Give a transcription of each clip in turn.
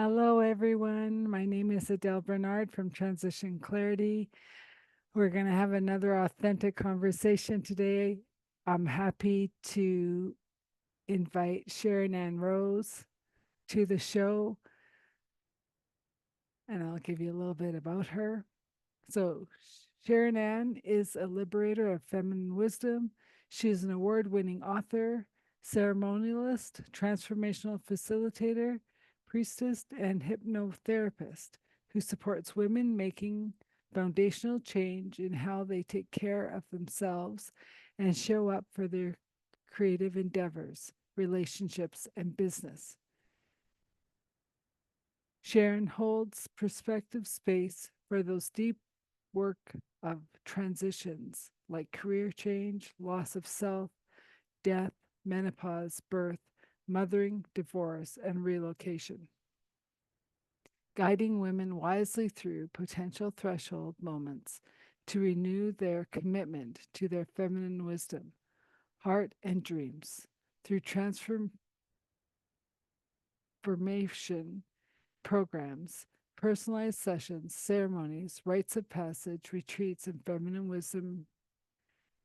Hello, everyone. My name is Adele Bernard from Transition Clarity. We're going to have another authentic conversation today. I'm happy to invite Sharon Ann Rose to the show, and I'll give you a little bit about her. So, Sharon Ann is a liberator of feminine wisdom. She is an award winning author, ceremonialist, transformational facilitator, priestess, and hypnotherapist who supports women making foundational change in how they take care of themselves and show up for their creative endeavors, relationships, and business. Sharon holds perspective space for those deep work of transitions like career change, loss of self, death, menopause, birth, mothering, divorce, and relocation. Guiding women wisely through potential threshold moments to renew their commitment to their feminine wisdom, heart, and dreams through transformation programs, personalized sessions, ceremonies, rites of passage, retreats, and feminine wisdom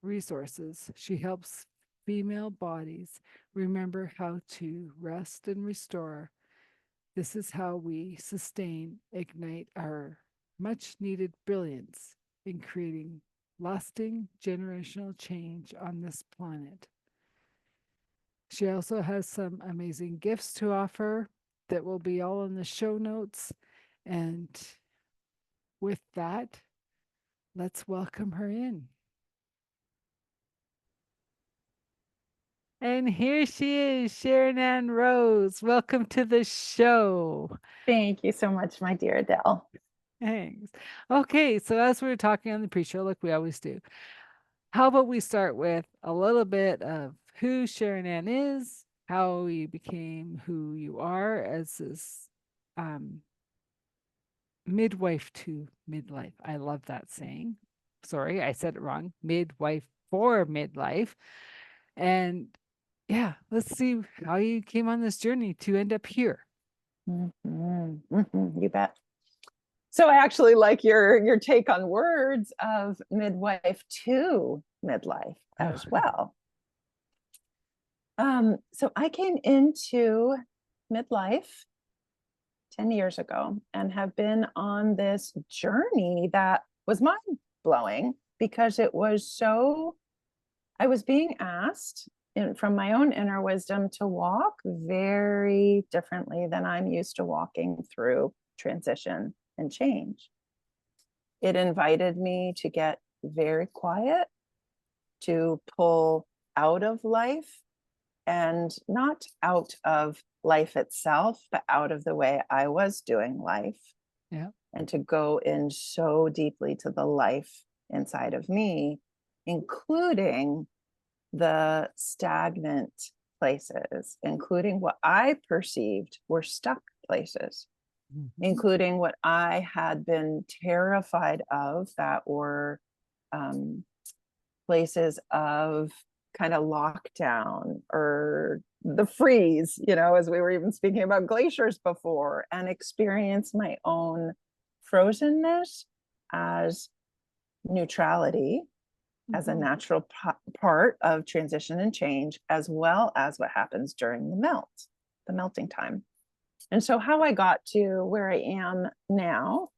resources. She helps female bodies remember how to rest and restore. This is how we sustain, ignite our much needed brilliance in creating lasting generational change on this planet. She also has some amazing gifts to offer that will be all in the show notes. And with that, let's welcome her in. And here she is, Sharon Ann Rose. Welcome to the show. Thank you so much, my dear Adele. Thanks. Okay, so as we were talking on the pre-show, like we always do, how about we start with a little bit of who Sharon Ann is, how you became who you are as this um, midwife to midlife. I love that saying. Sorry, I said it wrong. Midwife for midlife. And yeah, let's see how you came on this journey to end up here. You bet. So I actually like your take on words of midwife to midlife as well. So I came into midlife 10 years ago and have been on this journey that was mind blowing because it was so, I was being asked from my own inner wisdom to walk very differently than I'm used to walking through transition and change. It invited me to get very quiet, to pull out of life, and not out of life itself, but out of the way I was doing life. Yeah. And to go in so deeply to the life inside of me, including the stagnant places, including what I perceived were stuck places, including what I had been terrified of that were places of kind of lockdown or the freeze, as we were even speaking about glaciers before, and experience my own frozenness as neutrality, as a natural part of transition and change, as well as what happens during the melting time. And so how I got to where I am now,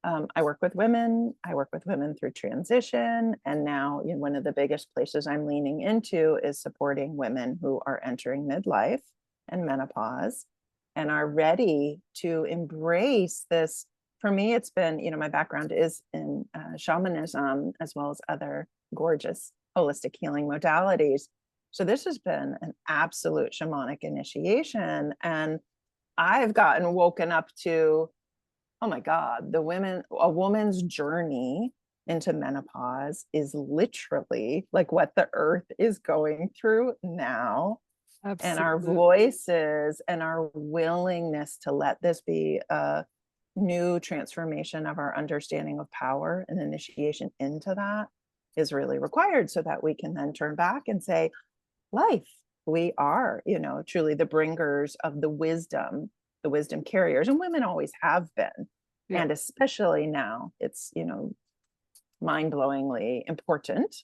I work with women. I work with women through transition. And now one of the biggest places I'm leaning into is supporting women who are entering midlife and menopause and are ready to embrace this. For me, it's been, my background is in shamanism as well as other gorgeous holistic healing modalities. So this has been an absolute shamanic initiation. And I've gotten woken up to, oh my God, a woman's journey into menopause is literally like what the earth is going through now. Absolutely. And our voices and our willingness to let this be a new transformation of our understanding of power and initiation into that is really required so that we can then turn back and say, life, we are, truly the bringers of the wisdom, the wisdom carriers, and women always have been. Yeah. And especially now, it's, mind-blowingly important.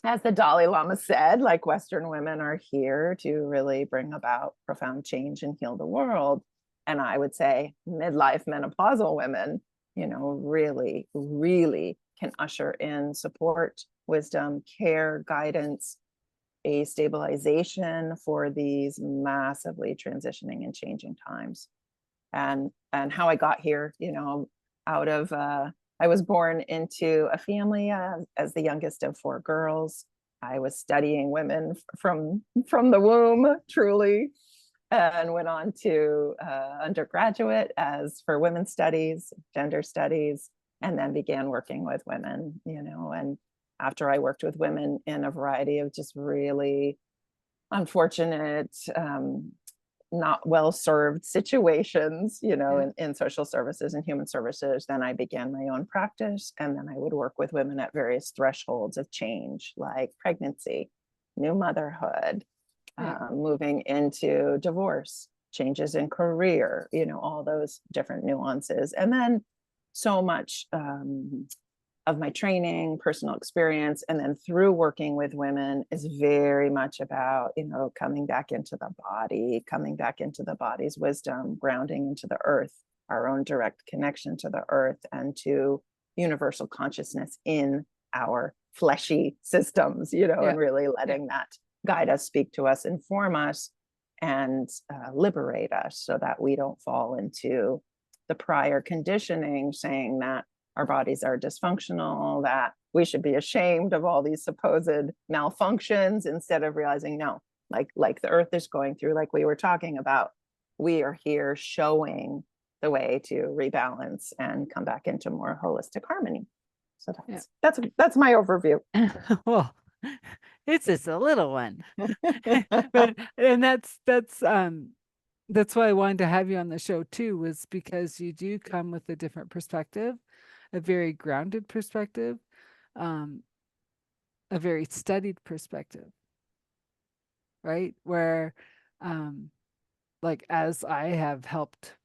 As the Dalai Lama said, like, Western women are here to really bring about profound change and heal the world. And I would say midlife menopausal women, really, really can usher in support, wisdom, care, guidance, a stabilization for these massively transitioning and changing times. And how I got here, out of I was born into a family as the youngest of 4 girls. I was studying women from the womb, truly, and went on to undergraduate as for women's studies, gender studies, and then began working with women, and after I worked with women in a variety of just really unfortunate, not well served situations, in social services and human services, then I began my own practice. And then I would work with women at various thresholds of change, like pregnancy, new motherhood, moving into divorce, changes in career, all those different nuances. And then so much of my training, personal experience, and then through working with women is very much about, coming back into the body, coming back into the body's wisdom, grounding into the earth, our own direct connection to the earth and to universal consciousness in our fleshy systems, and really letting that guide us, speak to us, inform us, and liberate us so that we don't fall into the prior conditioning saying that our bodies are dysfunctional, that we should be ashamed of all these supposed malfunctions, instead of realizing, no, like the earth is going through, like we were talking about, we are here showing the way to rebalance and come back into more holistic harmony. So that's my overview. Well, it's just a little one. And that's why I wanted to have you on the show too, was because you do come with a different perspective, a very grounded perspective, a very studied perspective, right? Where, like, as I have helped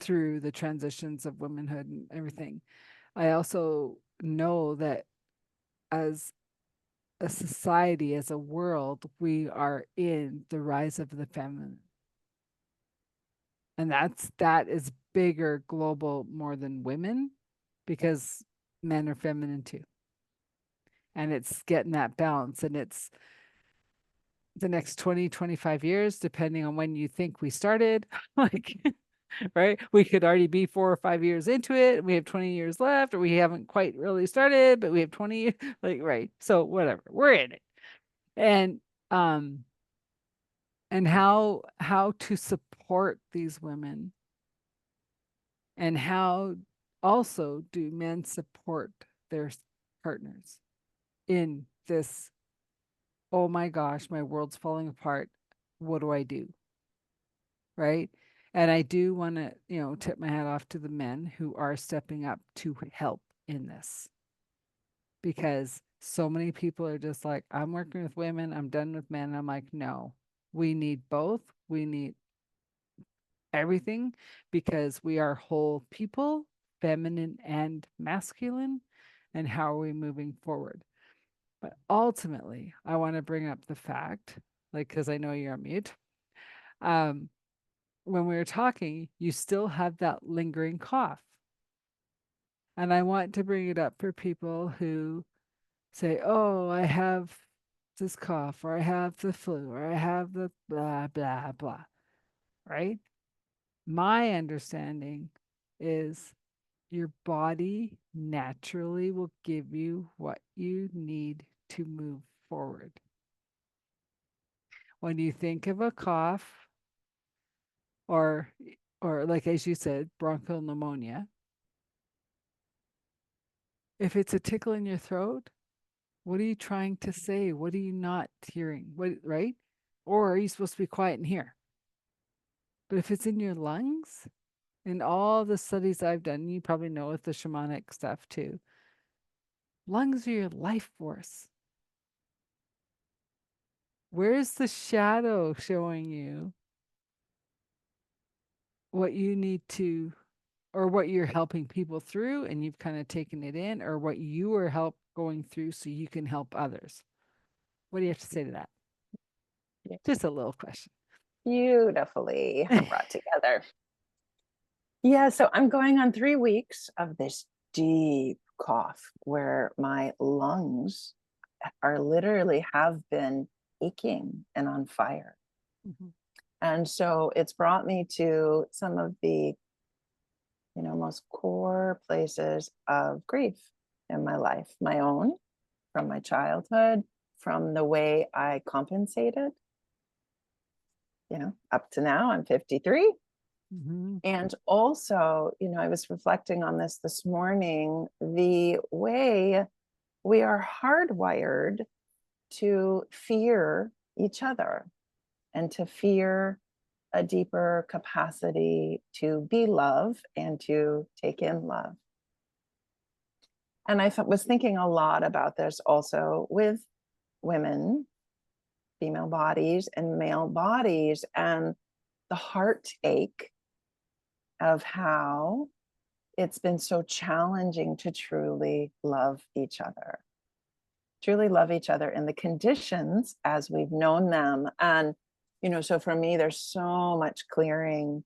through the transitions of womanhood and everything, I also know that as a society, as a world, we are in the rise of the feminine. And that is bigger, global, more than women, because men are feminine too. And it's getting that balance. And it's the next 20, 25 years, depending on when you think we started, like, right? We could already be 4 or 5 years into it. We have 20 years left, or we haven't quite really started, but we have 20 years, like, right. So whatever, we're in it. And how to support these women, and how also do men support their partners in this, oh my gosh, my world's falling apart, what do I do? Right? And I do want to, tip my hat off to the men who are stepping up to help in this, because so many people are just like, I'm working with women, I'm done with men. I'm like, no, we need both. We need everything, because we are whole people, feminine and masculine. And how are we moving forward? But ultimately, I want to bring up the fact, like, because I know you're on mute. When we were talking, you still have that lingering cough. And I want to bring it up for people who say, oh, I have this cough, or I have the flu, or I have the blah, blah, blah, right? My understanding is your body naturally will give you what you need to move forward. When you think of a cough, or like, as you said, bronchial pneumonia, if it's a tickle in your throat, what are you trying to say? What are you not hearing? What, right? Or are you supposed to be quiet and hear? But if it's in your lungs, in all the studies I've done, you probably know with the shamanic stuff too, lungs are your life force. Where's the shadow showing you what you need to, or what you're helping people through, and you've kind of taken it in, or what you are help going through so you can help others. What do you have to say to that? Yeah. Just a little question. Beautifully brought together. Yeah, so I'm going on 3 weeks of this deep cough where my lungs are literally have been aching and on fire. Mhm. And so it's brought me to some of the, most core places of grief in my life, my own, from my childhood, from the way I compensated, up to now I'm 53. Mhm. And also, I was reflecting on this morning, the way we are hardwired to fear each other and to fear a deeper capacity to be love and to take in love. And I was thinking a lot about this also with women, female bodies, and male bodies, and the heartache of how it's been so challenging to truly love each other, in the conditions as we've known them. And, so for me, there's so much clearing.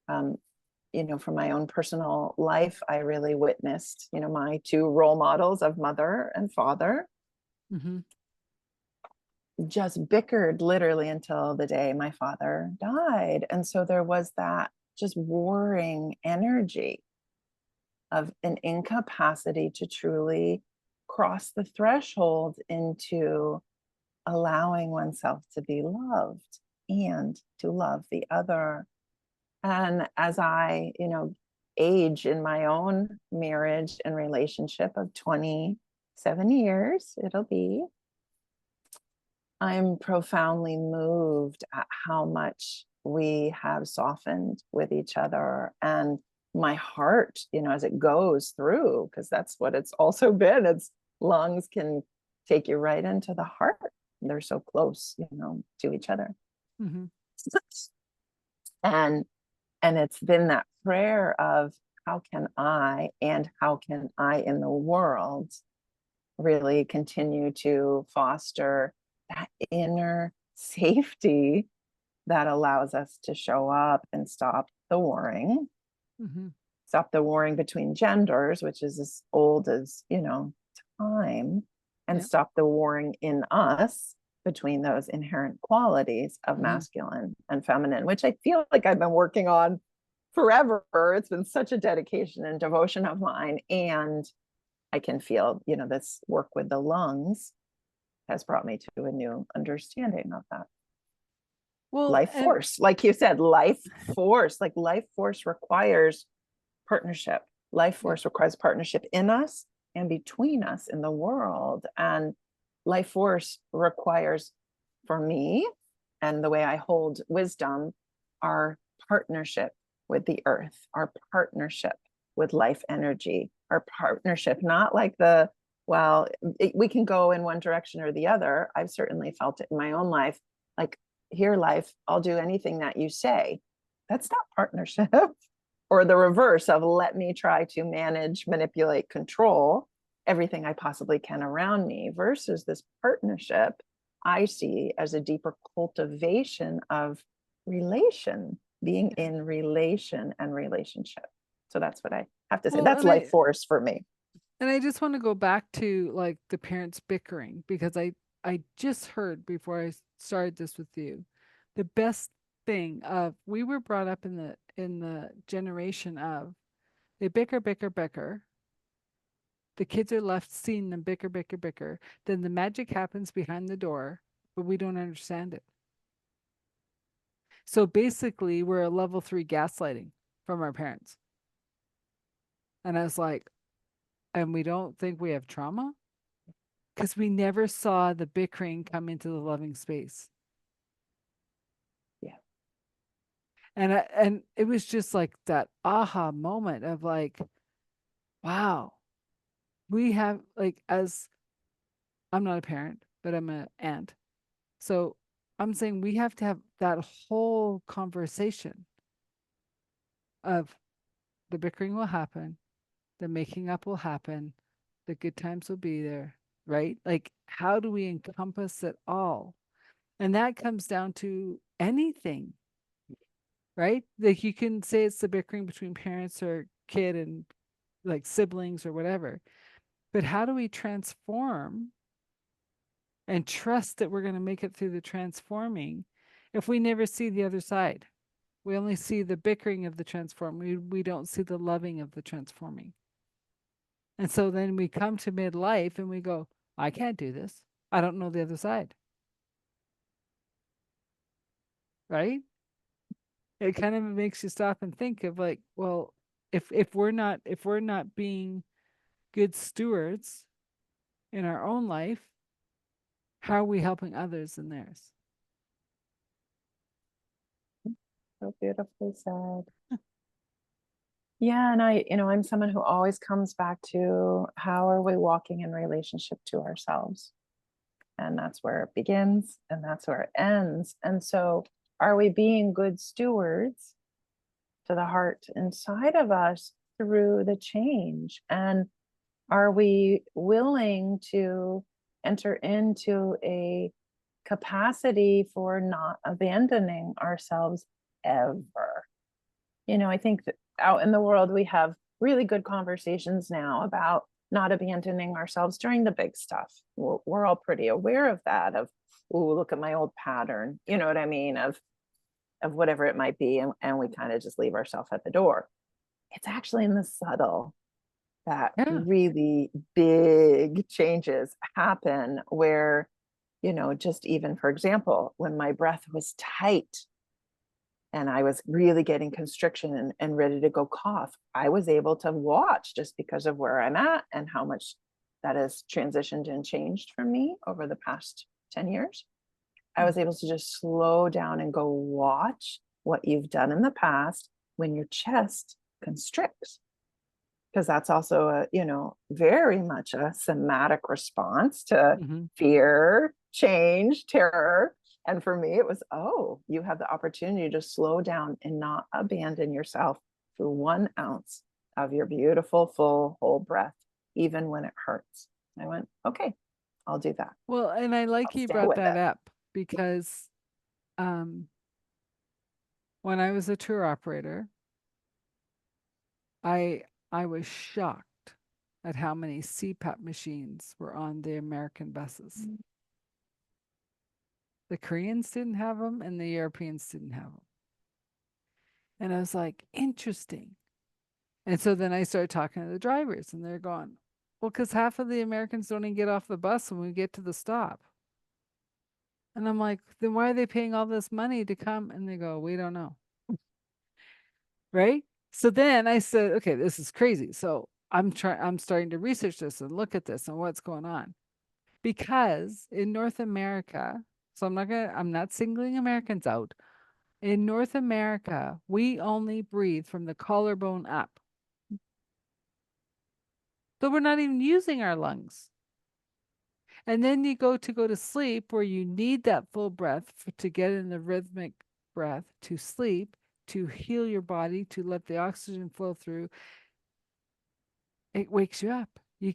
From my own personal life, I really witnessed, my two role models of mother and father Mhm. just bickered literally until the day my father died. And so there was that just warring energy of an incapacity to truly cross the threshold into allowing oneself to be loved and to love the other. And as I, age in my own marriage and relationship of 27 years, it'll be, I'm profoundly moved at how much we have softened with each other. And my heart, as it goes through, because that's what it's also been, it's lungs can take you right into the heart. They're so close, to each other. Mhm. And it's been that prayer of how can I in the world really continue to foster that inner safety that allows us to show up and Mhm. stop the warring between genders, which is as old as, time, and Yeah. stop the warring in us between those inherent qualities of Mhm. masculine and feminine, which I feel like I've been working on forever. It's been such a dedication and devotion of mine. And I can feel, this work with the lungs has brought me to a new understanding of that. Well, Life and force, like you said, life force, like life force requires partnership. Life yeah. force requires partnership in us and between us in the world. And life force requires, for me, and the way I hold wisdom, our partnership with the earth, our partnership with life energy, our partnership, not like we can go in one direction or the other. I've certainly felt it in my own life, like, here, life, I'll do anything that you say. That's not partnership. Or the reverse of let me try to manage, manipulate, control everything I possibly can around me, versus this partnership I see as a deeper cultivation of relation, being in relation and relationship. So that's what I have to say. Well, That's life force for me. and I just want to go back to like the parents bickering, because I just heard before I started this with you, the best thing of, we were brought up in the generation of, they bicker, bicker, bicker. The kids are left seeing them bicker, bicker, bicker. Then the magic happens behind the door, but we don't understand it. So basically, we're a level 3 gaslighting from our parents. And I was like, and we don't think we have trauma because we never saw the bickering come into the loving space. Yeah. And it was just like that aha moment of like, wow, we have, like, as I'm not a parent, but I'm an aunt. So I'm saying we have to have that whole conversation of the bickering will happen, the making up will happen, the good times will be there, right? Like, how do we encompass it all? And that comes down to anything, right? Like, you can say it's the bickering between parents or kid and like siblings or whatever, but how do we transform and trust that we're going to make it through the transforming if we never see the other side? We only see the bickering of the transform. We don't see the loving of the transforming. And so then we come to midlife and we go, I can't do this. I don't know the other side. Right? It kind of makes you stop and think of like, well, if we're not being good stewards in our own life, how are we helping others in theirs? So beautifully said. Yeah, and I'm someone who always comes back to how are we walking in relationship to ourselves? And that's where it begins and that's where it ends. And so, are we being good stewards to the heart inside of us through the change? And are we willing to enter into a capacity for not abandoning ourselves ever? I think that out in the world, we have really good conversations now about not abandoning ourselves during the big stuff. We're all pretty aware of that, of, oh, look at my old pattern, you know what I mean, of whatever it might be. And we kind of just leave ourselves at the door. It's actually in the subtle that Yeah. really big changes happen where, just even for example, when my breath was tight and I was really getting constriction and ready to go cough, I was able to watch just because of where I'm at and how much that has transitioned and changed for me over the past 10 years. I was able to just slow down and go watch what you've done in the past when your chest constricts. Because that's also very much a somatic response to Mm-hmm. fear, change, terror. And for me, it was, oh, you have the opportunity to slow down and not abandon yourself through 1 ounce of your beautiful, full, whole breath, even when it hurts. I went, okay, I'll do that. Well, and I like I'll you stay brought with that it. up because um, when I was a tour operator, I I was shocked at how many CPAP machines were on the American buses. The Koreans didn't have them, and the Europeans didn't have them. And I was like, interesting. And so then I started talking to the drivers, and they're going, well, because half of the Americans don't even get off the bus when we get to the stop. And I'm like, then why are they paying all this money to come? And they go, we don't know. Right. So then I said, okay, this is crazy. So I'm starting to research this and look at this and what's going on. Because in North America, so I'm not singling Americans out. In North America, we only breathe from the collarbone up. So we're not even using our lungs. And then you go to sleep where you need that full breath to get in the rhythmic breath to sleep, to heal your body, to let the oxygen flow through. It wakes you up. You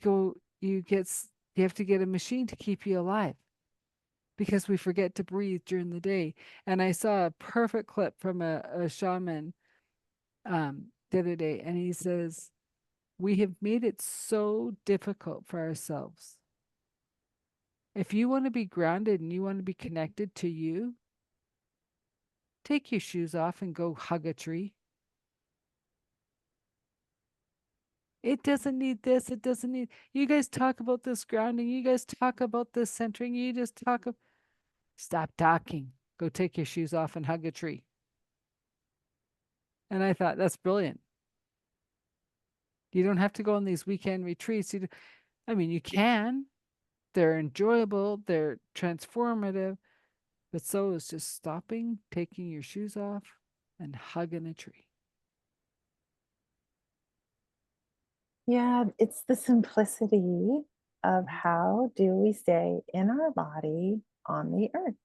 have to get a machine to keep you alive because we forget to breathe during the day. And I saw a perfect clip from a shaman the other day, and he says, we have made it so difficult for ourselves. If you want to be grounded and you want to be connected to you, take your shoes off and go hug a tree. It doesn't need this. It doesn't need. You guys talk about this grounding. You guys talk about this centering. You just talk. Stop talking. Go take your shoes off and hug a tree. And I thought, that's brilliant. You don't have to go on these weekend retreats. I mean, you can. They're enjoyable. They're transformative. But so is just stopping, taking your shoes off, and hugging a tree. Yeah, it's the simplicity of how do we stay in our body on the earth.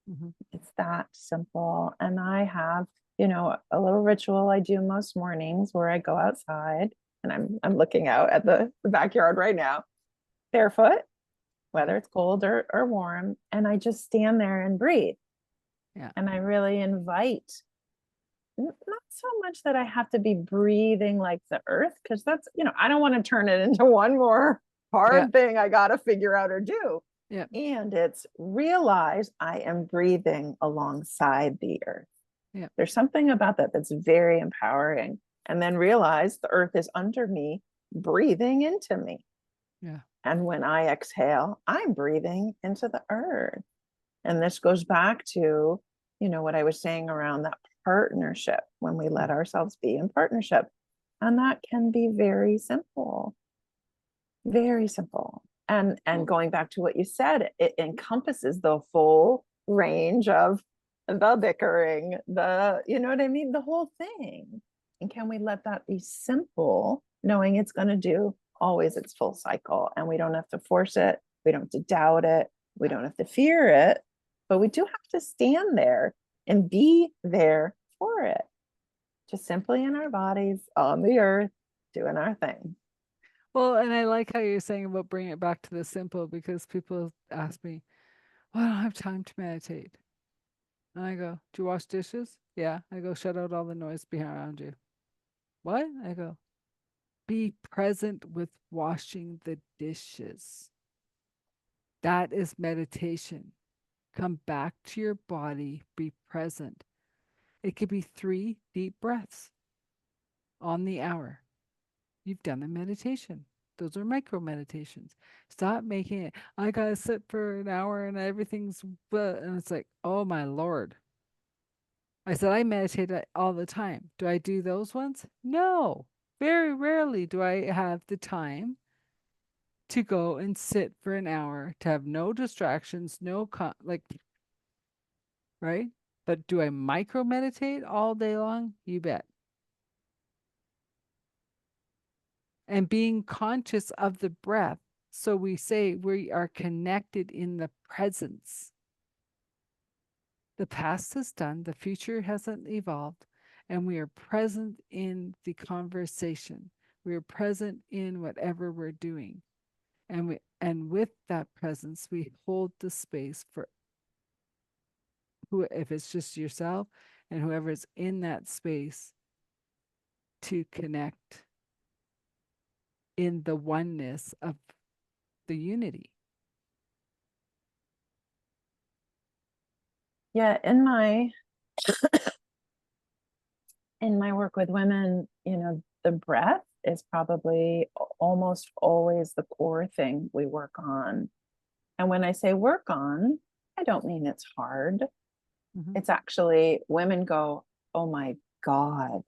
Mm-hmm. It's that simple. And I have, you know, a little ritual I do most mornings where I go outside and I'm looking out at the backyard right now, barefoot, Yeah. whether it's cold or warm, and I just stand there and breathe. Yeah. And I really invite not so much that I have to be breathing like the earth, because that's, you know, I don't want to turn it into one more Yeah. hard thing I got to figure out or do. Yeah. And it's realize I am breathing alongside the earth. Yeah. There's something about that that's very empowering. And then realize the earth is under me, breathing into me. Yeah. And when I exhale, I'm breathing into the earth. And this goes back to, you know, what I was saying around that partnership, when we let ourselves be in partnership. And that can be very simple, very simple. And going back to what you said, it encompasses the full range of the bickering, the, you know what I mean? The whole thing. And can we let that be simple, knowing it's going to do always its full cycle? And we don't have to force it. We don't have to doubt it. We don't have to fear it, but we do have to stand there and be there for it, just simply in our bodies on the earth, doing our thing. Well, and I like how you're saying about bring it back to the simple, because people ask me, well, I don't have time to meditate. And I go, do you wash dishes? Yeah. I go, shut out all the noise behind you. What? I go, be present with washing the dishes. That is meditation. Come back to your body, be present. It could be 3 deep breaths on the hour. You've done a meditation. Those are micro meditations. Stop making it, I gotta sit for an hour and everything's, and it's like, oh my Lord. I said, I meditate all the time. Do I do those ones? No. Very rarely do I have the time to go and sit for an hour, to have no distractions, like, right? But do I micro meditate all day long? You bet. And being conscious of the breath. So we say we are connected in the presence. The past is done, the future hasn't evolved, and we are present in the conversation. We are present in whatever we're doing. And with that presence, we hold the space for who, if it's just yourself and whoever's in that space, to connect in the oneness of the unity. Yeah, in my work with women, you know, the breath is probably almost always the core thing we work on. And when I say work on, I don't mean it's hard. Mm-hmm. It's actually women go, oh my God,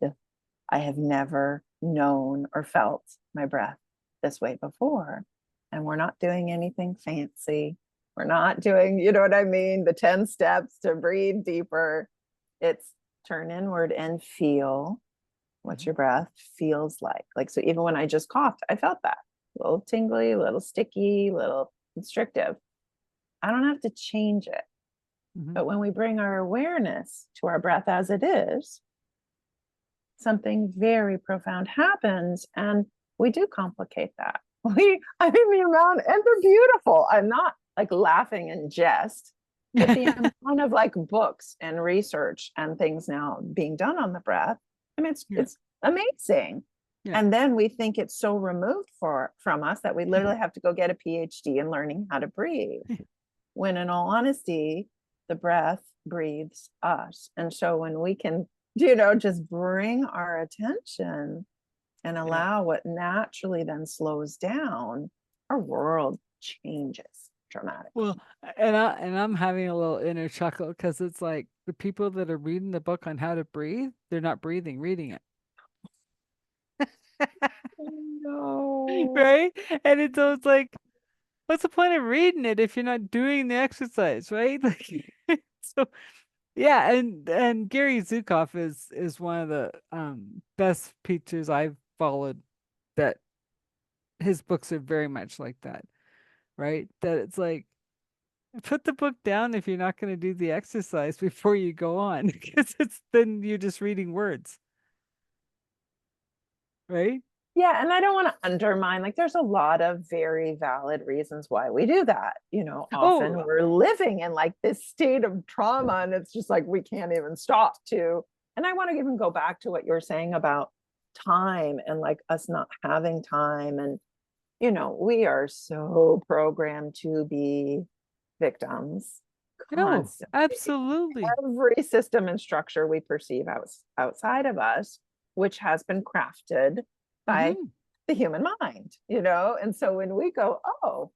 I have never known or felt my breath this way before. And we're not doing anything fancy. We're not doing, you know what I mean? The 10 steps to breathe deeper. It's turn inward and feel what Mm-hmm. your breath feels like. Like, so even when I just coughed, I felt that a little tingly, a little sticky, a little constrictive. I don't have to change it. Mm-hmm. But when we bring our awareness to our breath as it is, something very profound happens. And we do complicate that. I mean, the amount, and they're beautiful. I'm not like laughing in jest, but the amount of like books and research and things now being done on the breath, I mean, Yeah. it's amazing. Yeah. And then we think it's so removed from us that we literally have to go get a PhD in learning how to breathe. When in all honesty, the breath breathes us. And so when we can, you know, just bring our attention and Yeah. allow what naturally then slows down, our world changes dramatically. Well, and I'm having a little inner chuckle, because it's like the people that are reading the book on how to breathe, they're not breathing, reading it. No. Right? And it's like, what's the point of reading it if you're not doing the exercise, right? Like, so yeah, and Gary Zukav is one of the best teachers I've followed, that his books are very much like that, right? That it's like Put the book down if you're not going to do the exercise before you go on, because it's then you're just reading words, right? Yeah, and I don't want to undermine, like, there's a lot of very valid reasons why we do that. You know, often Oh, we're living in like this state of trauma, and it's just like we can't even stop to. And I want to even go back to what you were saying about time and like us not having time. And, you know, we are so programmed to be victims no, constantly. absolutely. Every system and structure we perceive outside of us, which has been crafted by Mm-hmm. the human mind, you know? And so when we go, oh,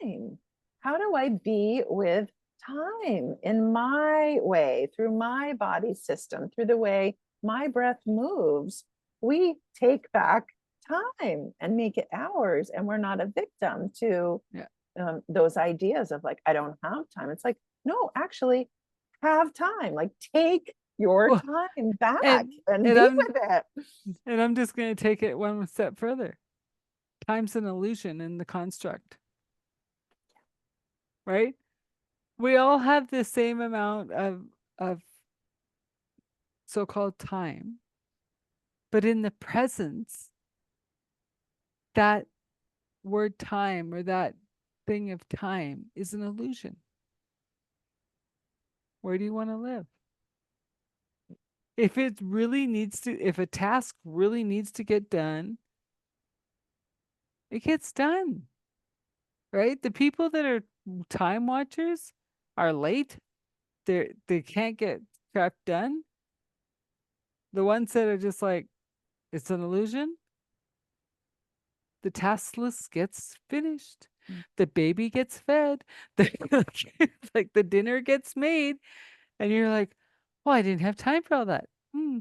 time, how do I be with time in my way, through my body system, through the way my breath moves? We take back time and make it ours, and we're not a victim to Yeah. those ideas of like, I don't have time. It's like, no, actually, have time. Like, take your Well, time back and and and be I'm with it. and I'm just going to take it one step further. Time's an illusion in the construct, right? We all have the same amount of so-called time, but in the presence, that word time or that thing of time is an illusion. Where do you want to live? If it really needs to, if a task really needs to get done, it gets done, right? The people that are time watchers are late. They can't get crap done. The ones that are just like, it's an illusion, the task list gets finished. The baby gets fed. The, like the dinner gets made. And you're like, well, I didn't have time for all that. Hmm.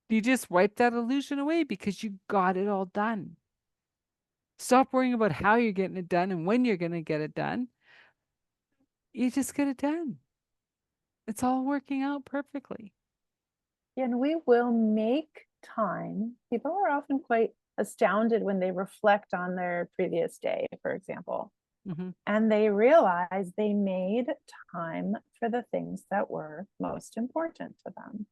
You just wipe that illusion away because you got it all done. Stop worrying about how you're getting it done and when you're going to get it done. You just get it done. It's all working out perfectly. And we will make time. People are often quite astounded when they reflect on their previous day, for example, Mm-hmm. and they realize they made time for the things that were most important to them.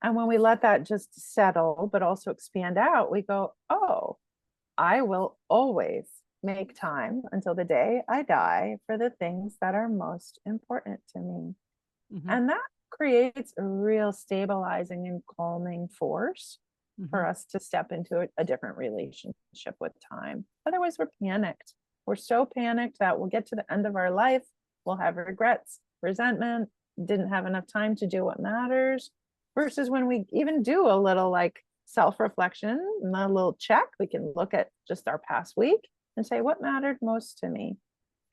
And when we let that just settle, but also expand out, we go, oh, I will always make time until the day I die for the things that are most important to me. Mm-hmm. And that creates a real stabilizing and calming force Mm-hmm. for us to step into a different relationship with time. Otherwise, we're panicked. We're so panicked that we'll get to the end of our life, we'll have regrets, resentment, didn't have enough time to do what matters. Versus when we even do a little like self reflection and a little check, we can look at just our past week and say, what mattered most to me?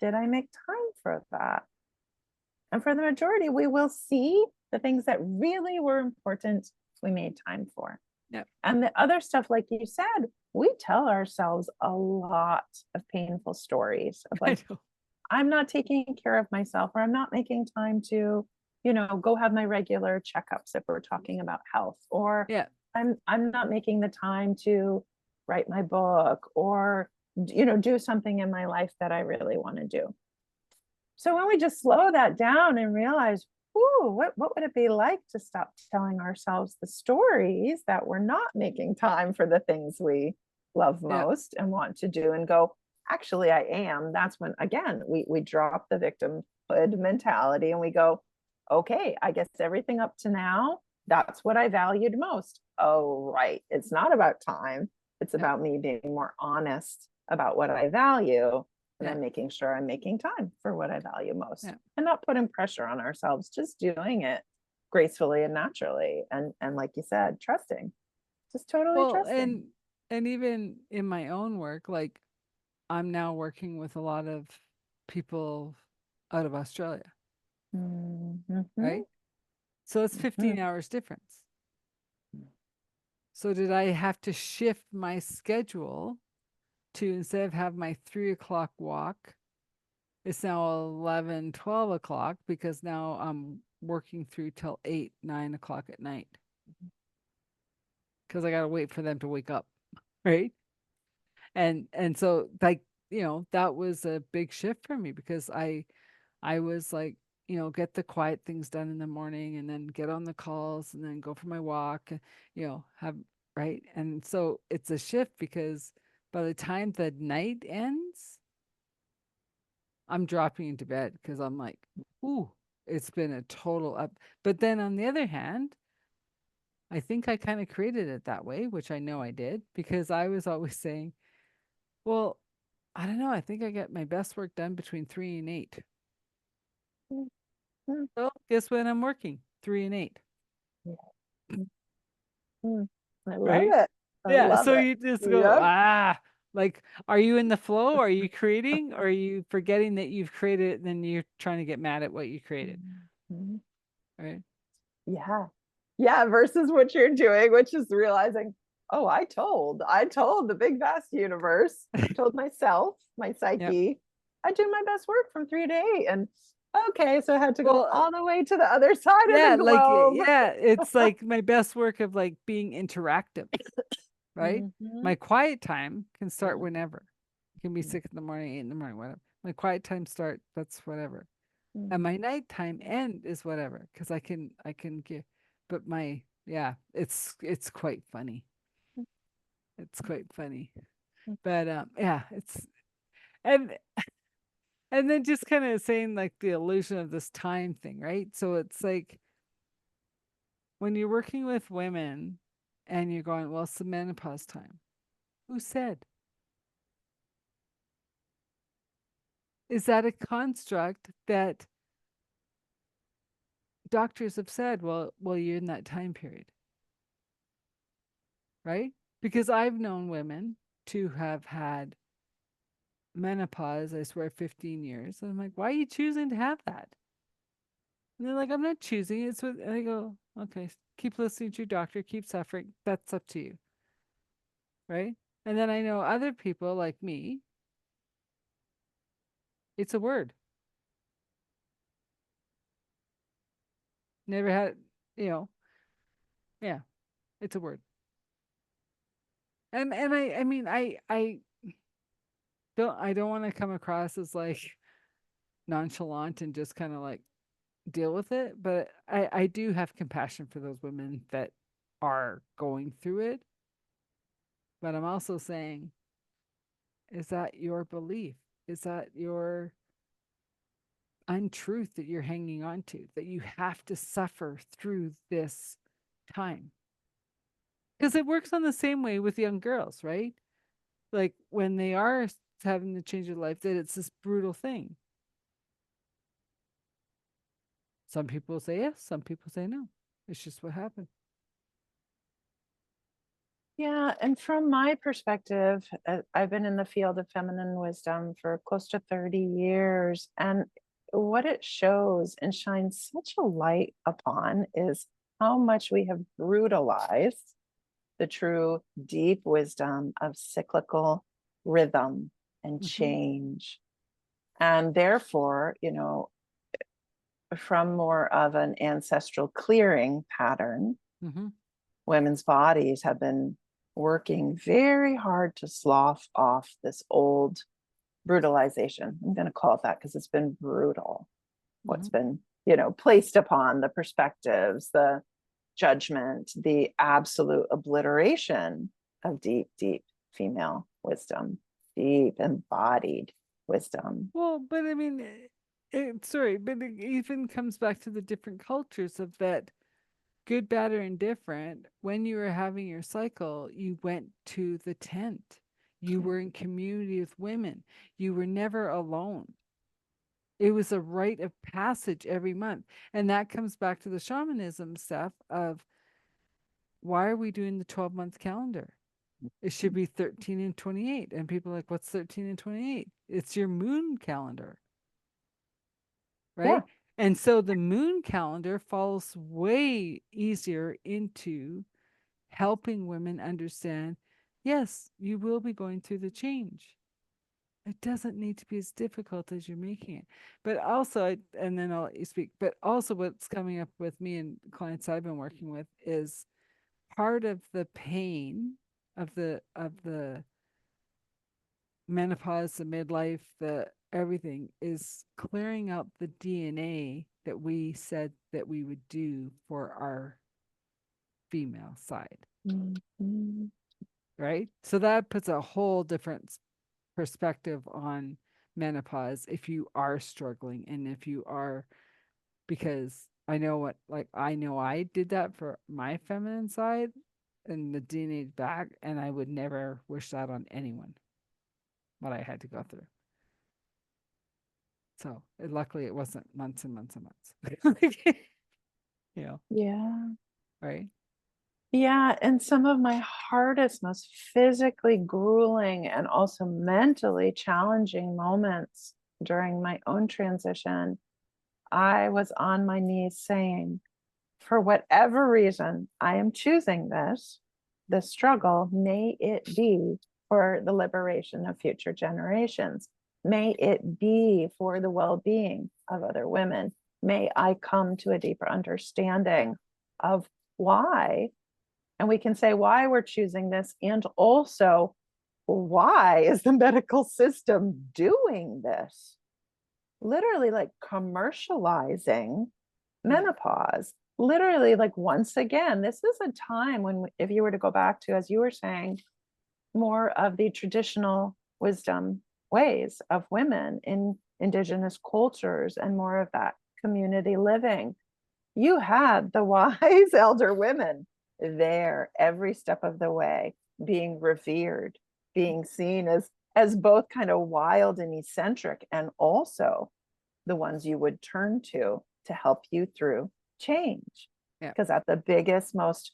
Did I make time for that? And for the majority, we will see the things that really were important, we made time for. Yep. And the other stuff, like you said, we tell ourselves a lot of painful stories of I like, know. I'm not taking care of myself, or I'm not making time to, you know, go have my regular checkups if we're talking about health, or Yeah. I'm not making the time to write my book, or, you know, do something in my life that I really want to do. So when we just slow that down and realize, ooh, what would it be like to stop telling ourselves the stories that we're not making time for the things we love Yeah. most and want to do, and go, actually, I am. That's when, again, we drop the victimhood mentality and we go, okay, I guess everything up to now, that's what I valued most. Oh, right. It's not about time. It's Yeah. about me being more honest about what I value, and Yeah. then making sure I'm making time for what I value most Yeah. and not putting pressure on ourselves, just doing it gracefully and naturally. And like you said, trusting, just totally Well, trusting. and even in my own work, like I'm now working with a lot of people out of Australia, Mm-hmm. right? So it's 15 hours difference. So did I have to shift my schedule to instead of have my 3 o'clock walk, it's now 11, 12 o'clock because now I'm working through till 8, 9 o'clock at night because I got to wait for them to wake up, right? And so like that was a big shift for me because I was like, get the quiet things done in the morning and then get on the calls and then go for my walk, have right. And so it's a shift because by the time the night ends, I'm dropping into bed because I'm like, ooh, it's been a total up. But then on the other hand, I think I kind of created it that way, which I know I did because I was always saying, well, I don't know. I think I get my best work done between 3 and 8. Mm-hmm. So guess when I'm working? 3 and 8. Mm-hmm. I love Right? it. I Yeah. love So it. you just go, Yep. like, are you in the flow? Are you creating? Or are you forgetting that you've created it? And then you're trying to get mad at what you created. Mhm. Right. Yeah. Yeah. Versus what you're doing, which is realizing, oh, I told the big vast universe, told myself, my Yep. psyche, I do my best work from 3 to 8. And okay, so I had to go Well, all the way to the other side of yeah, the globe. it's like my best work of like being interactive, right? Mm-hmm. My quiet time can start Yeah. whenever. It can be 6 in the morning, 8 in the morning, whatever. My quiet time start, that's whatever. And Mm-hmm. my nighttime end is whatever, because I can give, but yeah, it's quite funny. It's quite funny. But yeah, and and then just kind of saying like the illusion of this time thing, right? So it's like when you're working with women and you're going, well, it's the menopause time. Who said? Is that a construct that doctors have said, well, you're in that time period, right? Because I've known women to have had menopause, I swear 15 years. And I'm like, why are you choosing to have that? And they're like, I'm not choosing. It's what, and I go, okay, keep listening to your doctor, keep suffering. That's up to you. Right. And then I know other people like me, it's a word. Never had, you know, yeah, it's a word. And I mean, I don't want to come across as like nonchalant and just kind of like deal with it, but I do have compassion for those women that are going through it. But I'm also saying, is that your belief? Is that your untruth that you're hanging on to, that you have to suffer through this time? Because it works on the same way with young girls, right? Like when they are having to change their life, that it's this brutal thing. Some people say yes, some people say no. It's just what happened. Yeah, and from my perspective, I've been in the field of feminine wisdom for close to 30 years. And what it shows and shines such a light upon is how much we have brutalized the true deep wisdom of cyclical rhythm and Mm-hmm. change. And therefore, from more of an ancestral clearing pattern, Mm-hmm. women's bodies have been working very hard to slough off this old brutalization. I'm going to call it that because it's been brutal. Mm-hmm. What's been, placed upon the perspectives, the judgment, the absolute obliteration of deep, deep female wisdom, deep embodied wisdom. Well, but I mean, sorry, but it even comes back to the different cultures of that good, bad, or indifferent. When you were having your cycle, you went to the tent. You were in community with women. You were never alone. It was a rite of passage every month. And that comes back to the shamanism stuff of why are we doing the 12-month calendar? It should be 13 and 28. And people are like, what's 13 and 28? It's your moon calendar, Yeah, right? And so the moon calendar falls way easier into helping women understand, yes, you will be going through the change. It doesn't need to be as difficult as you're making it. But also, and then I'll let you speak, but also what's coming up with me and clients I've been working with is part of the pain of the menopause, the midlife, the everything is clearing out the DNA that we said that we would do for our female side, Mhm. right? So that puts a whole different perspective on menopause if you are struggling and if you are, because I know what, like, I know I did that for my feminine side and the DNA back, and I would never wish that on anyone, what I had to go through. So luckily it wasn't months and months and months. you know, Yeah. right? Yeah. And some of my hardest, most physically grueling and also mentally challenging moments during my own transition, I was on my knees saying, for whatever reason, I am choosing this struggle. May it be for the liberation of future generations. May it be for the well being of other women. May I come to a deeper understanding of why. And we can say why we're choosing this, and also why is the medical system doing this? Literally, like commercializing Yeah. menopause. Literally, like once again, this is a time when, if you were to go back to, as you were saying, more of the traditional wisdom ways of women in indigenous cultures and more of that community living, you had the wise elder women there every step of the way, being revered, being seen as both kind of wild and eccentric, and also the ones you would turn to help you through change. Yeah. Because at the biggest, most,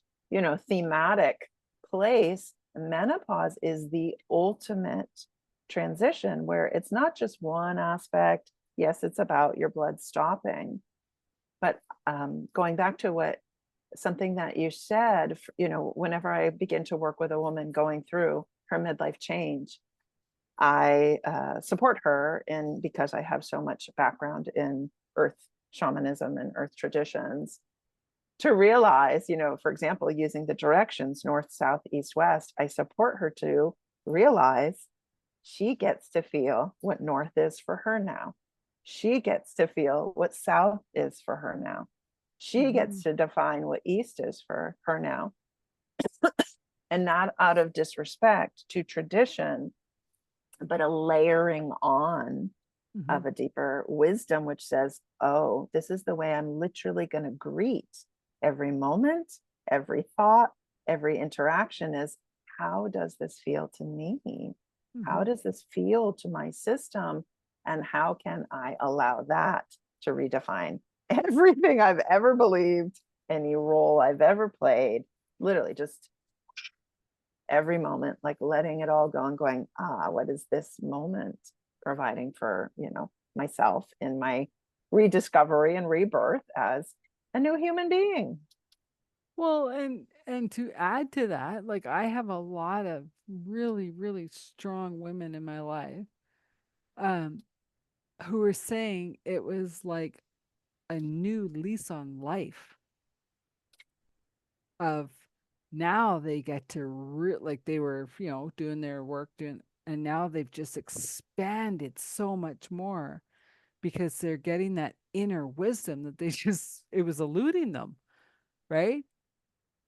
thematic place, menopause is the ultimate transition where it's not just one aspect. Yes, it's about your blood stopping, but going back to what something that you said, whenever I begin to work with a woman going through her midlife change, I support her in, because I have so much background in earth shamanism and earth traditions, to realize, for example, using the directions north, south, east, west, I support her to realize she gets to feel what north is for her now. She gets to feel what south is for her now. She Mm-hmm. gets to define what east is for her now. And not out of disrespect to tradition, but a layering on Mm-hmm. of a deeper wisdom, which says, oh, this is the way I'm literally going to greet every moment, every thought, every interaction is, how does this feel to me? Mm-hmm. How does this feel to my system? And how can I allow that to redefine everything I've ever believed, any role I've ever played? Literally, just every moment, like letting it all go and going, what is this moment providing for, myself in my rediscovery and rebirth as a new human being? Well, and to add to that, like I have a lot of really, really strong women in my life, um, who were saying it was like a new lease on life of now they get to like they were, doing their work doing, and now they've just expanded so much more because they're getting that inner wisdom that they just it was eluding them, right?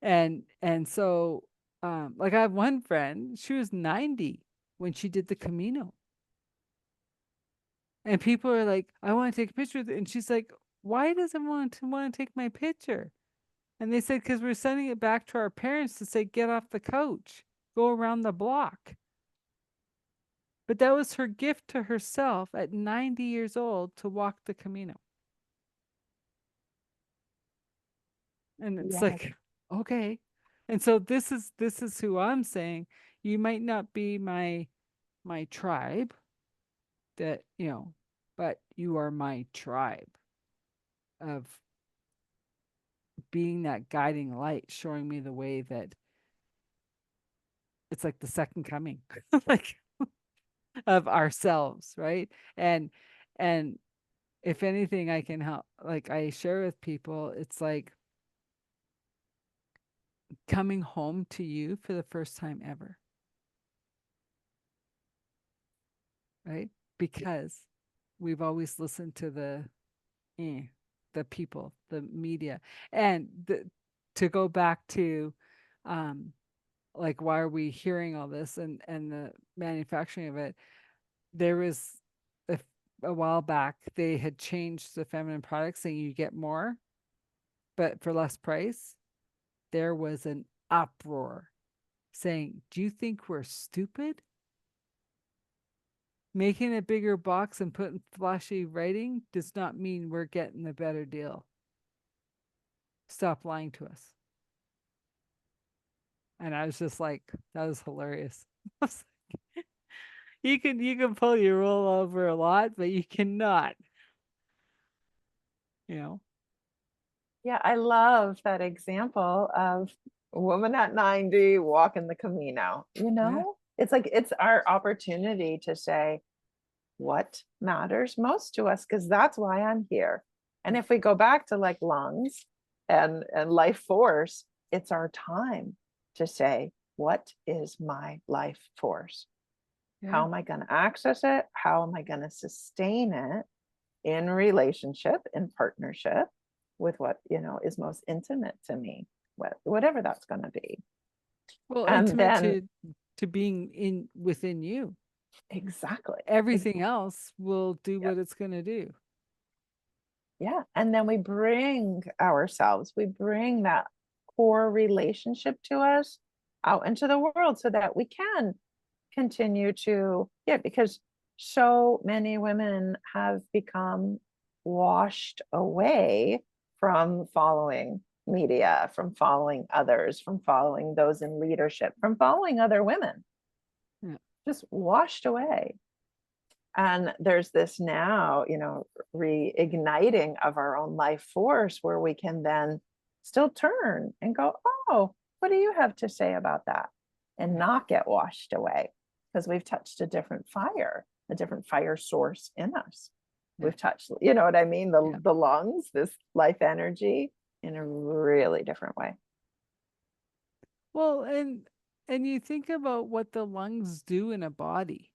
And so like I have one friend, she was 90 when she did the Camino. And people are like, I want to take a picture with it. And she's like, why does everyone want to take my picture? And they said, because we're sending it back to our parents to say, get off the couch, go around the block. But that was her gift to herself at 90 years old to walk the Camino. And it's Yes. like, okay. And so this is who I'm saying. You might not be my tribe that, but you are my tribe of being that guiding light, showing me the way that it's like the second coming, like of ourselves, right? And if anything I can help, like I share with people, it's like coming home to you for the first time ever. right? Because we've always listened to the people, the media, and to go back to, um, like, why are we hearing all this and the manufacturing of it? There was a, a while back they had changed the feminine products, saying you get more, but for less price. There was an uproar saying, "Do you think we're stupid? Making a bigger box and putting flashy writing does not mean we're getting the better deal. Stop lying to us." And I was just like, that was hilarious. You can pull your roll over a lot, but you cannot, you know. Yeah, I love that example of a woman at 90 walking the Camino, Yeah. It's like it's our opportunity to say what matters most to us, because that's why I'm here. And Yeah. if we go back to like lungs and life force, it's our time to say, what is my life force? Yeah. How am I going to access it? How am I going to sustain it in relationship, in partnership with what, is most intimate to me, whatever that's going to be. Well, And intimate then, to being in within you. exactly. Everything else will do Yeah. what it's going to do. Yeah. And then we bring ourselves, we bring that core relationship to us out into the world so that we can continue to, yeah, because so many women have become washed away from following media, from following others, from following those in leadership, from following other women, Yeah. just washed away. And there's this now, reigniting of our own life force where we can then still turn and go, oh, what do you have to say about that? And Yeah. not get washed away because we've touched a different fire source in us. Yeah. We've touched, you know what I mean? The, Yeah. the lungs, this life energy in a really different way. Well, and you think about what the lungs do in a body,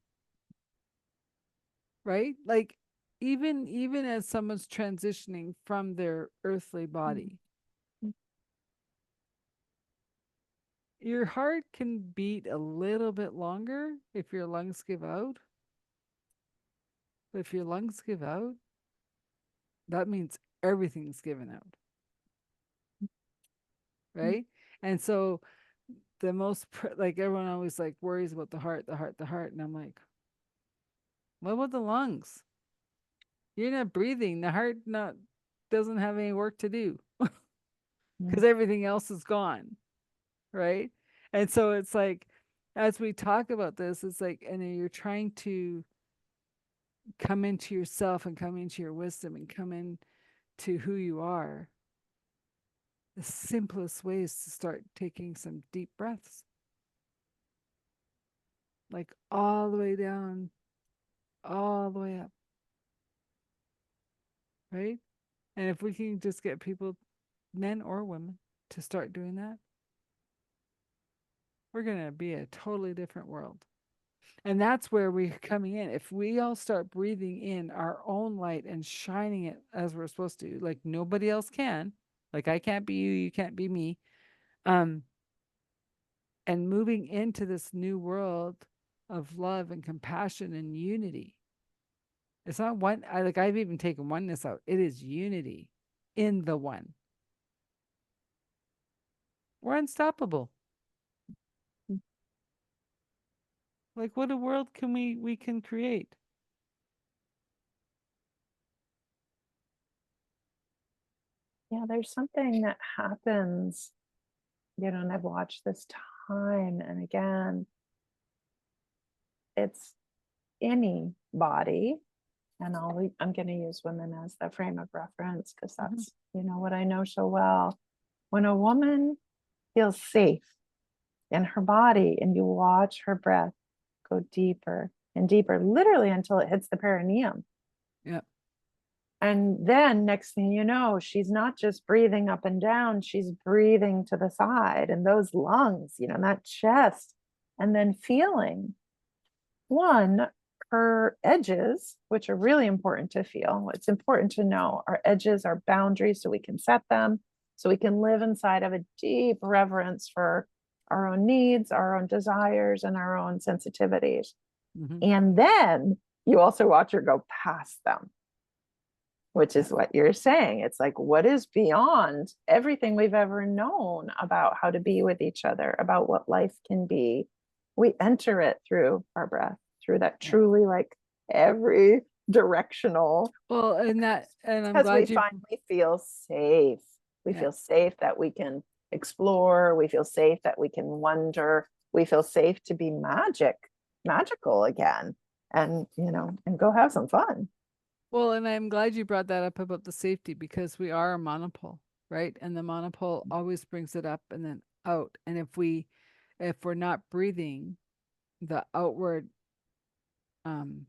right? Like, even as someone's transitioning from their earthly body, your heart can beat a little bit longer if your lungs give out. But if your lungs give out, that means everything's given out, right? And so the like, everyone always like worries about the heart, the heart, the heart, and I'm like, what about the lungs? You're not breathing. The heart not doesn't have any work to do because everything else is gone, right? And so it's like, as we talk about this, it's like, and then you're trying to come into yourself and come into your wisdom and come into who you are. The simplest way is to start taking some deep breaths, like all the way down, all the way up, right? And if we can just get people, men or women, to start doing that, we're going to be a totally different world. And that's where we're coming in. If we all start breathing in our own light and shining it as we're supposed to, like nobody else can, like I can't be you, you can't be me, um, and moving into this new world of love and compassion and unity. It's not one, I've even taken oneness out. It is unity in the one. We're unstoppable. Like, what a world can we can create? Yeah, there's something that happens, and I've watched this time and again. It's any body, and I'm going to use women as the frame of reference because Mhm. that's, what I know so well. When a woman feels safe in her body and you watch her breath go deeper and deeper, literally until it hits the perineum. Yeah. And then next thing you know, she's not just breathing up and down, she's breathing to the side, and those lungs, that chest, and then feeling one, her edges, which are really important to feel. It's important to know our edges, our boundaries, so we can set them, so we can live inside of a deep reverence for our own needs, our own desires, and our own sensitivities. Mm-hmm. And then you also watch her go past them, which is what you're saying. It's like, what is beyond everything we've ever known about how to be with each other, about what life can be? We enter it through our breath, through that truly like every directional. Well, and I'm Because we glad you. finally feel safe. We Yeah. feel safe that we can explore. We feel safe that we can wonder. We feel safe to be magical again, and and go have some fun. Well, and I'm glad you brought that up about the safety, because we are a monopole, right? And the monopole always brings it up and then out. And if we're not breathing, the outward, um,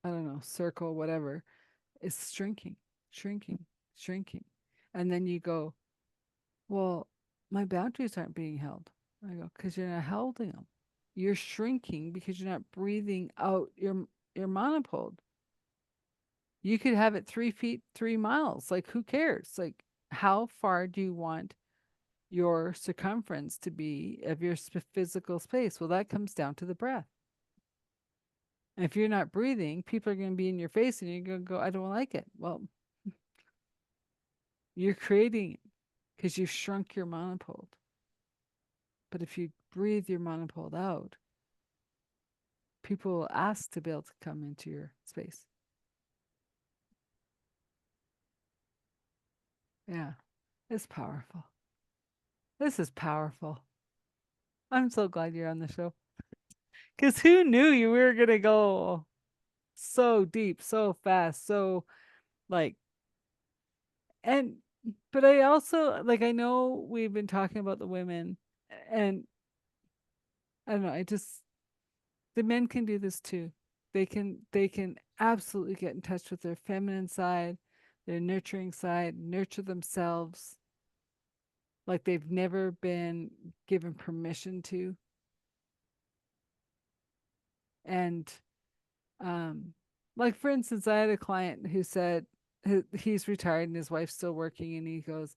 I don't know, circle, whatever, is shrinking, shrinking, shrinking. And then you go, well, my boundaries aren't being held. I go, because you're not holding them. You're shrinking because you're not breathing out your monopole. You could have it 3 feet, 3 miles. Like, who cares? Like, how far do you want your circumference to be of your physical space? Well, that comes down to the breath. And if you're not breathing, people are going to be in your face and you're going to go, I don't like it. Well, you're creating it because you've shrunk your monopole. But if you breathe your monopole out, people will ask to be able to come into your space. Yeah, it's powerful. This is powerful. I'm so glad you're on the show. Because who knew you were going to go so deep, so fast, so like, and, but I also, like, I know we've been talking about the women, and I don't know, the men can do this too. They can absolutely get in touch with their feminine side, their nurturing side, nurture themselves like they've never been given permission to. And like, for instance, I had a client who said he's retired and his wife's still working, and he goes,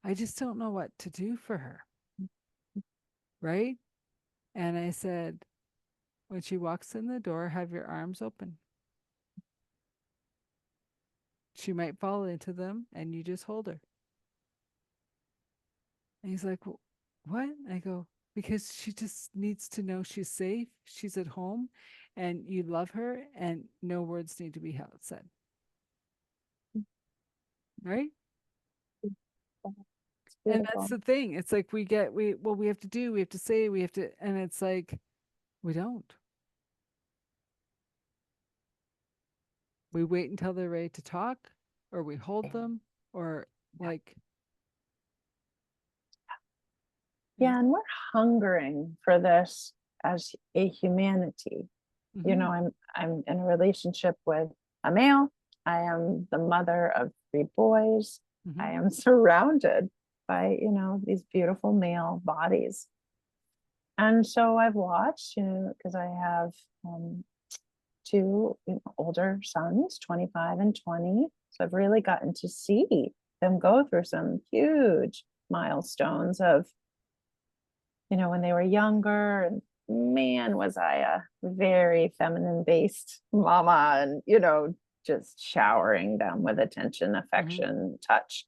I just don't know what to do for her. Right. And I said, when she walks in the door, have your arms open. She might fall into them and you just hold her. And he's like, well, what? I go, because she just needs to know she's safe, she's at home, and you love her, and no words need to be said. Right. And that's the thing. It's like we have to do, we have to say, we have to, and it's like we don't. We wait until they're ready to talk, or we hold them, or like. Yeah, and we're hungering for this as a humanity. Mm-hmm. I'm in a relationship with a male. I am the mother of 3 boys. Mm-hmm. I am surrounded by, these beautiful male bodies. And so I've watched, because I have two older sons, 25 and 20. So I've really gotten to see them go through some huge milestones of, when they were younger. And man, was I a very feminine based mama, and, just showering them with attention, affection, touch.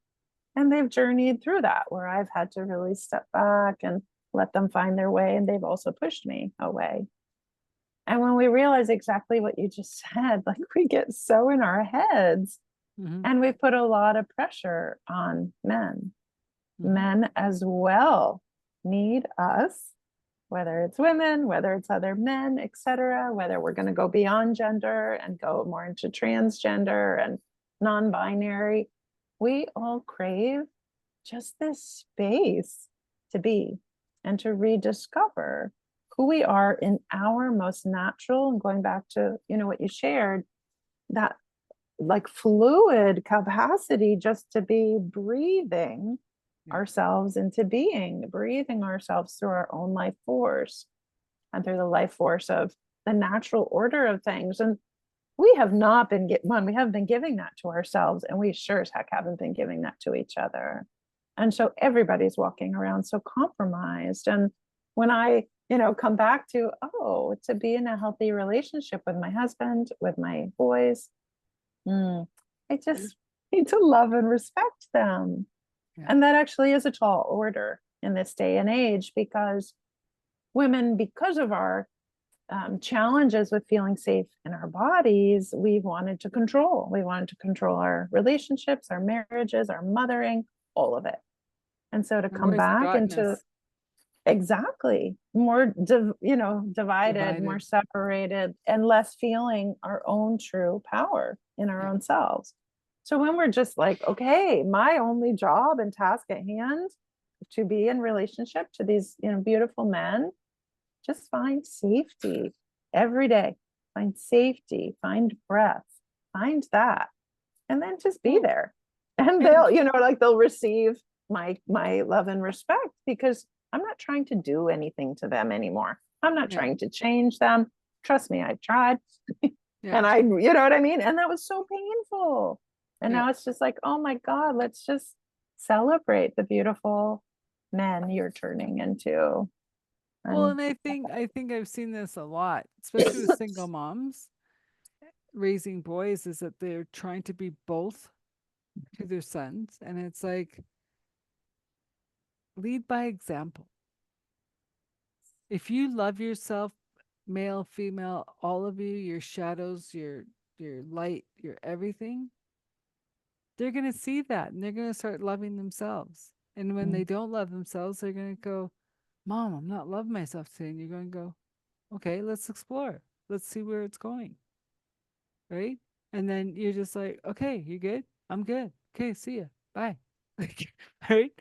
And they've journeyed through that, where I've had to really step back and let them find their way. And they've also pushed me away. And when we realize exactly what you just said, like, we get so in our heads, Mm-hmm. and we put a lot of pressure on men. Mm-hmm. Men as well need us, whether it's women, whether it's other men, etc., whether we're going to go beyond gender and go more into transgender and non-binary. We all crave just this space to be and to rediscover who we are in our most natural, and going back to what you shared, that like fluid capacity just to be breathing ourselves into being, breathing ourselves through our own life force and through the life force of the natural order of things. And we have not been we haven't been giving that to ourselves, and we sure as heck haven't been giving that to each other. And so everybody's walking around so compromised. And when I, come back to, to be in a healthy relationship with my husband, with my boys, I just need to love and respect them. Yeah. And that actually is a tall order in this day and age, because women, because of our challenges with feeling safe in our bodies, we wanted to control. We wanted to control our relationships, our marriages, our mothering, all of it. And so to And come where's the back into godness? exactly more, divided, more Divided. separated, and less feeling our own true power in our Yeah. own selves. So when we're just like, okay, my only job and task at hand to be in relationship to these, beautiful men, just find safety every day, find safety, find breath, find that, and then just be there. And they'll, they'll receive my love and respect, because I'm not trying to do anything to them anymore. I'm not trying to change them. Trust me, I've tried. And I, you know what I mean? And that was so painful. And now it's just like, oh my God, let's just celebrate the beautiful men you're turning into. Well, And and I think I've seen this a lot, especially with single moms raising boys, is that they're trying to be both to their sons. And it's like, lead by example. If you love yourself, male, female, all of you, your shadows, your light, your everything, they're gonna see that and they're gonna start loving themselves. And when they don't love themselves, they're gonna go, Mom, I'm not loving myself today. And you're gonna go, okay, let's explore. Let's see where it's going. Right? And then you're just like, okay, you good? I'm good. Okay, see ya. Bye. Like, right?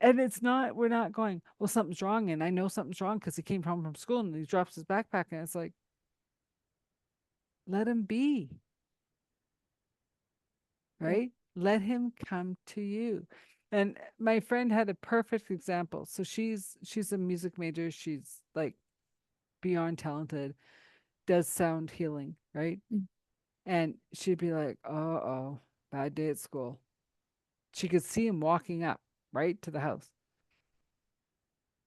And it's not, we're not going, well, something's wrong. And I know something's wrong because he came home from school and he drops his backpack. And it's like, let him be. Right? Let him come to you. And my friend had a perfect example. So she's a music major. She's like beyond talented, does sound healing, right? And she'd be like, oh, bad day at school. She could see him walking up right to the house.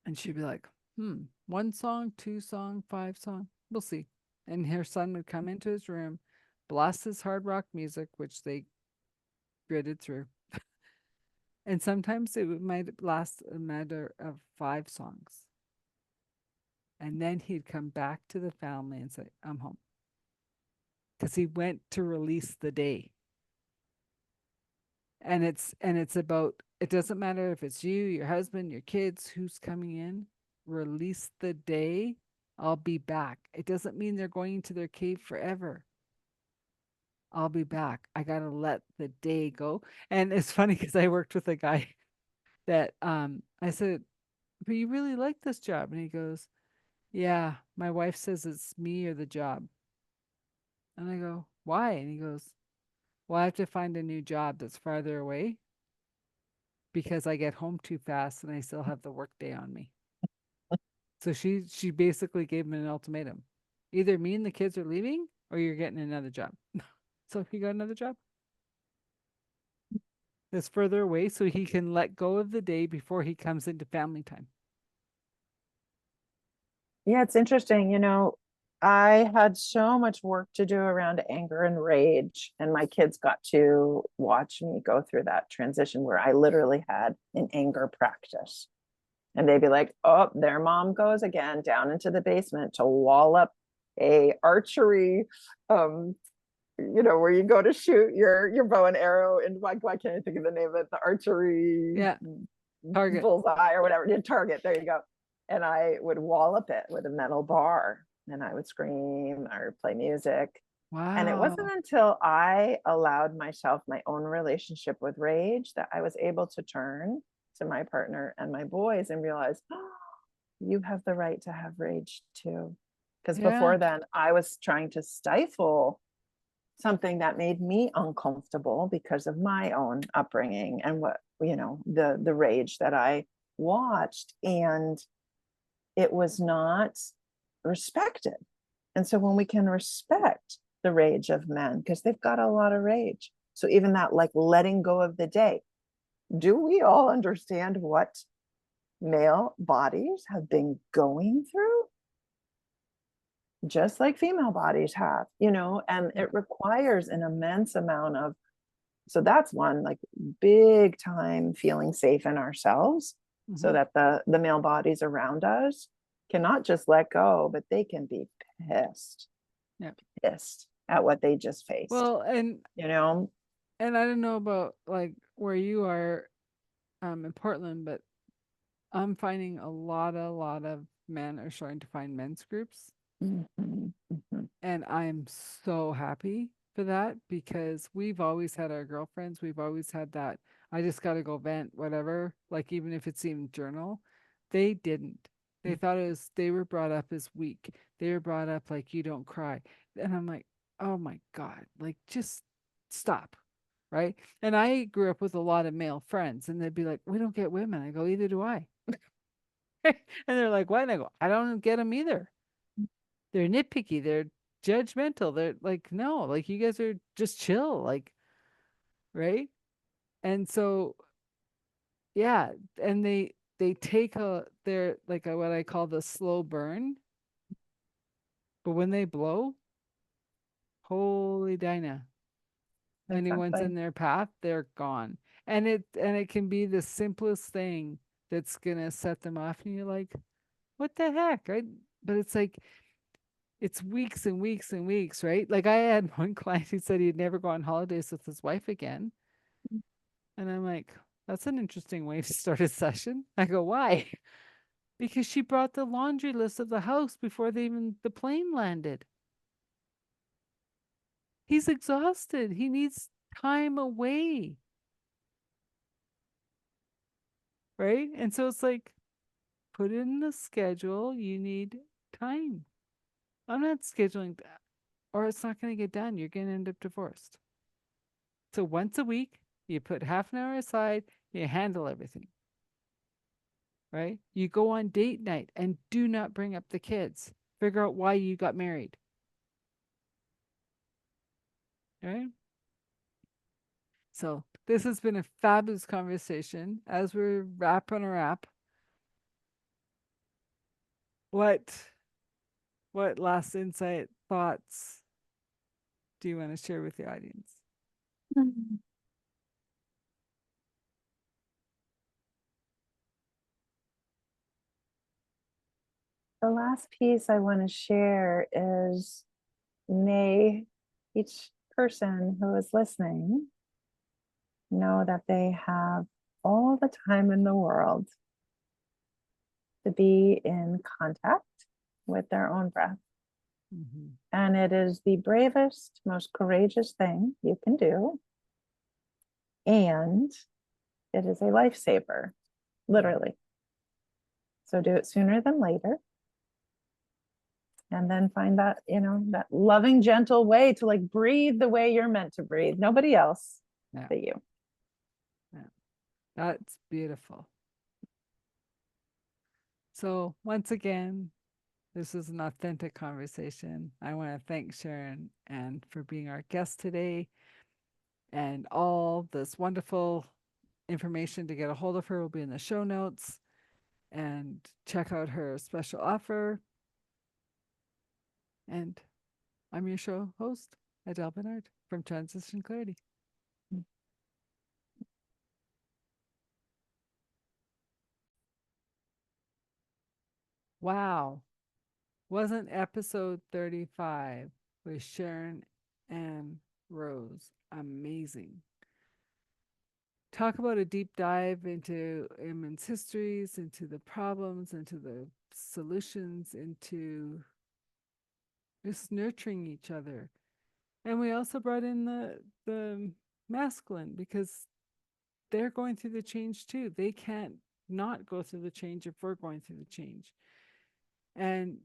And she'd be like, one song, two song, five song, we'll see. And her son would come into his room, blast his hard rock music, which they gritted through. And sometimes might last a matter of 5 songs. And then he'd come back to the family and say, I'm home. Because he went to release the day. And it's about, it doesn't matter if it's you, your husband, your kids, who's coming in, release the day, I'll be back. It doesn't mean they're going into their cave forever. I'll be back. I got to let the day go. And it's funny because I worked with a guy that I said, but you really like this job. And he goes, yeah, my wife says it's me or the job. And I go, why? And he goes, well, I have to find a new job that's farther away because I get home too fast and I still have the work day on me. So she basically gave him an ultimatum. Either me and the kids are leaving or you're getting another job. So he got another job that's further away so he can let go of the day before he comes into family time. yeah, it's interesting. I had so much work to do around anger and rage, and my kids got to watch me go through that transition where I literally had an anger practice. And they'd be like, oh, their mom goes again down into the basement to wall up a archery, where you go to shoot your bow and arrow, and why can't I think of the name of it? The archery Yeah. Target. bullseye or whatever, target, there you go. And I would wallop it with a metal bar, and I would scream or play music. And it Wow. wasn't until I allowed myself my own relationship with rage that I was able to turn to my partner and my boys and realize, oh, you have the right to have rage too. Because Yeah. before then, I was trying to stifle something that made me uncomfortable because of my own upbringing and what, the rage that I watched. And it was not respected. And so when we can respect the rage of men, because they've got a lot of rage. So even that, like letting go of the day, do we all understand what male bodies have been going through? Just like female bodies have, and it requires an immense amount of, so that's one, like big time feeling safe in ourselves, so that the male bodies around us cannot just let go, but they can be pissed, Yeah. pissed at what they just faced. Well, And I don't know about like where you are in Portland, but I'm finding a lot of men are starting to find men's groups. Mhm, mhm. And I'm so happy for that because we've always had our girlfriends. We've always had that. I just got to go vent, whatever. Like, even if it's even journal, they didn't. They thought they were brought up as weak. They were brought up like, you don't cry. And I'm like, oh my God, like, just stop. Right. And I grew up with a lot of male friends, and they'd be like, we don't get women. I go, either do I. And they're like, what? And I go, I don't get them either. They're nitpicky. They're judgmental. They're like, no, like, you guys are just chill, like, right? And so, yeah, and they take they're like what I call the slow burn, but when they blow, holy Dinah, anyone's Exactly. in their path, they're gone. And it can be the simplest thing that's gonna set them off, and you're like, what the heck, right? But it's like it's weeks and weeks and weeks, right? Like, I had one client who said he'd never go on holidays with his wife again. And I'm like, that's an interesting way to start a session. I go, why? Because she brought the laundry list of the house before the plane landed. He's exhausted. He needs time away. Right? And so it's like, put it in the schedule. You need time. I'm not scheduling that, or it's not going to get done. You're going to end up divorced. So once a week, you put half an hour aside, you handle everything. Right? You go on date night and do not bring up the kids. Figure out why you got married. Right? So this has been a fabulous conversation. As we're wrapping our up, what last insight thoughts do you want to share with the audience? Mhm. The last piece I want to share is, may each person who is listening know that they have all the time in the world to be in contact with their own breath. Mm-hmm. And it is the bravest, most courageous thing you can do. And it is a lifesaver, literally. So do it sooner than later. And then find that, that loving, gentle way to like breathe the way you're meant to breathe. Nobody else Yeah, but you. yeah, that's beautiful. So once again, this is an authentic conversation. I want to thank Sharon and for being our guest today, and all this wonderful information to get a hold of her will be in the show notes, and check out her special offer. And I'm your show host, Adele Bernard from Transition Clarity. Wow. Wasn't episode 35 with Sharon Ann Rose amazing? Talk about a deep dive into women's histories, into the problems, into the solutions, into just nurturing each other. And we also brought in the masculine, because they're going through the change too. They can't not go through the change if we're going through the change. And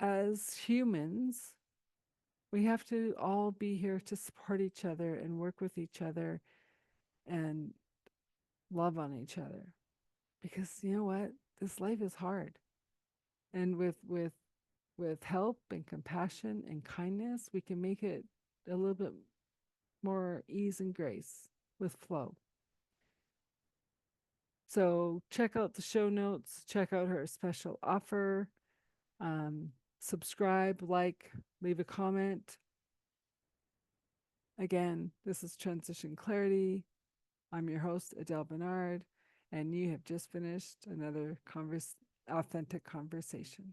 as humans, we have to all be here to support each other and work with each other and love on each other. Because you know what? This life is hard. And with with help and compassion and kindness, we can make it a little bit more ease and grace with flow. So check out the show notes, check out her special offer, subscribe, like, leave a comment. Again, this is Transition Clarity. I'm your host, Adele Bernard, and you have just finished another authentic conversation.